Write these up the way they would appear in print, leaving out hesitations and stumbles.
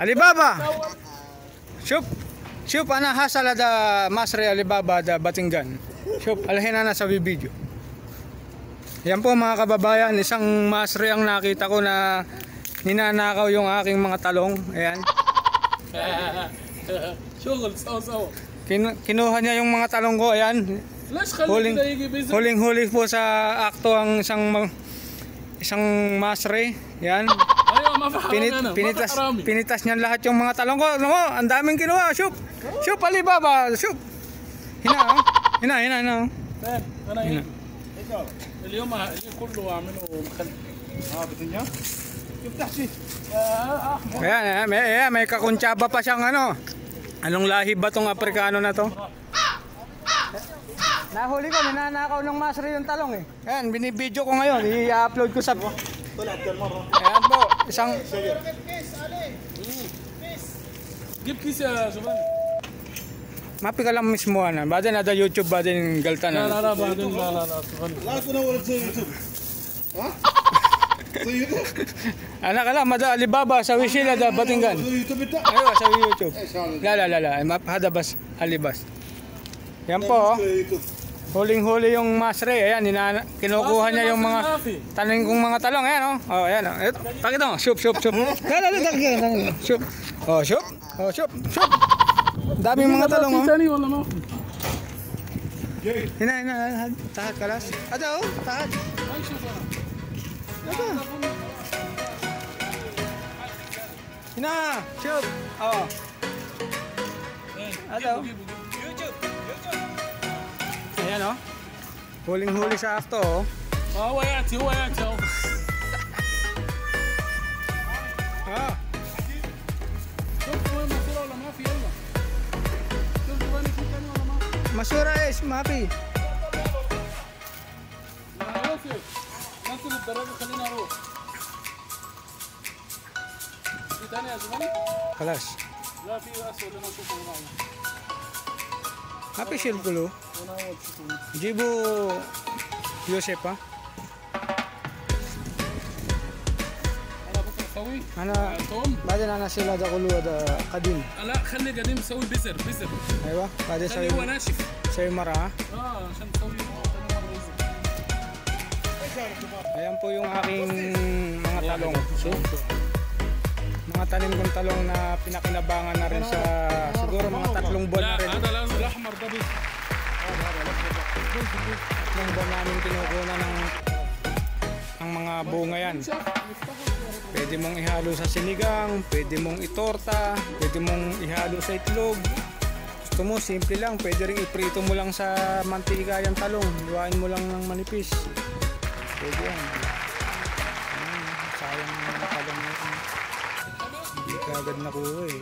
Alibaba. Shoop. Shoop ana hasala da Masre Alibaba da Batingan. Shoop alhin na sa video. Yan po mga kababayan, isang Masre ang nakita ko na ninanakaw yung aking mga talong. Ayan. Kinuha niya yung mga talong ko. Ayan. Huling-huli po sa akto ang isang Masre. Yan. Pinitas niyan lahat yung mga talong ko. Ano mo? Ang daming kinuha. Shoop. Shoop Alibaba. Shoop. Hina. Hina. اليوم كله عامله مخلي بتنجا يفتح شيء Ayan, may kakuntsaba pa siyang ano. Anong lahi ba tong Afrikano na to? Nahuli ko, ninanakaw ng Masre yung talong eh. Ayan, binibidyo ko ngayon, i-upload ko sa... Ayan po, isang... جيب كيس يا شباب Mapi ka lang mismo ana. Bada na da YouTube ba din galtan na. لا بعدين لا لا تنور زي يوتيوب ها زي يوتيوب Ana ka lang, mada Alibaba sa Wisila da Batingan. زي يوتيوب انت Ayo sa YouTube. La. Hadabas Alibas. Yan po. Huling-huli yung Masre. Ayan, kinukuha niya yung mga tanim kong mga talong. Ayan oh. Oh, ayan oh. Pakita mo. Shoop. La. Shoop. Oh, shoop. Daming mga talong oh. ثاني والله ما Hina. Tahat kalas. Ada oh, tahat. ما يشوف انا Hina, shoop. Oh. Ada oh. Ayan oh. Huling-huli sa akto oh. هو ياتي اهو Ah. شوف وين مصير ولا ما في يلا شوف وين في ثاني ولا ما في Masura is mapi. يا يوسف نزل الدراجه خلينا نروح في ثاني يا زلمه Kalas. لا في اسود انا اشوفه معي Mapi silpulo. وانا اول شوفه Jibo Yosef ha. انا بكره اسوي Ana توم بعدين انا sila da kulwa da kadim. لا خلي قديم تسوي بزر Aywa, بعدين خلي هو sa ناشف sa mara. Ha? عشان تسوي Ayan po yung aking mga talong. Mga tanim kong talong na pinakinabangan na rin sa siguro mga 3 buwan na لا rin. هذا لازم الاحمر ده بس 3 buwan namin kinukuha ng mga bunga yan. Pwede mong ihalo sa sinigang, pwede mong itorta, pwede mong ihalo sa itlog. Gusto mo, simple lang. Pwede rin iprito mo lang sa mantika yung talong. Luwain mo lang ng manipis. Pwede yan. Sayang yung talong na ito. Hindi ka agad nakuha eh.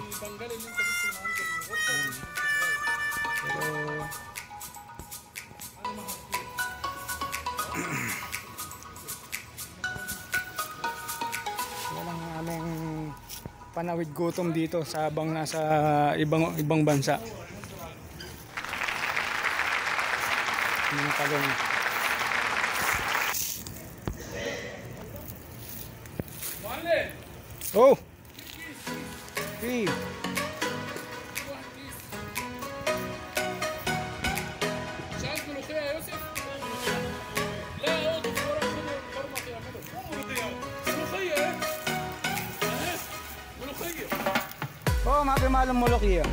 Pero... yan ang aming panawid gutom dito sa habang nasa ibang bansa. Mga talong. Oh! Hey! شايف ملوخيه يا يوسف؟ لا اقعد ورا برمط يعمله ملوخيه ايه؟ ملوخيه Oh, mapimalong molokiya.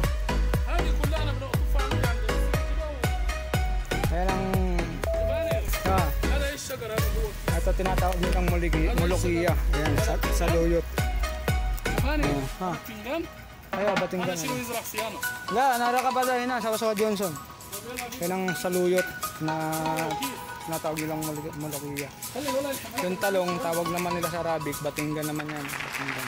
هذه كلها انا بنقطفها عندي عند Ayan ang... كده Ah, هذا ايه الشجر هذا هو ito tinatawag nilang molokiya. Ayan, sa luyot. ثاني Ha, فنجان ayaw, هذا batinggan. شنو يزرع صيانه La, naraka pa dahil na sa Wasawa Johnson. Yan ang saluyot na tinatawag nilang molokiya. خلي الولد يحمل Yung talong, tawag naman nila sa Arabic, batinggan naman yan. Batinggan.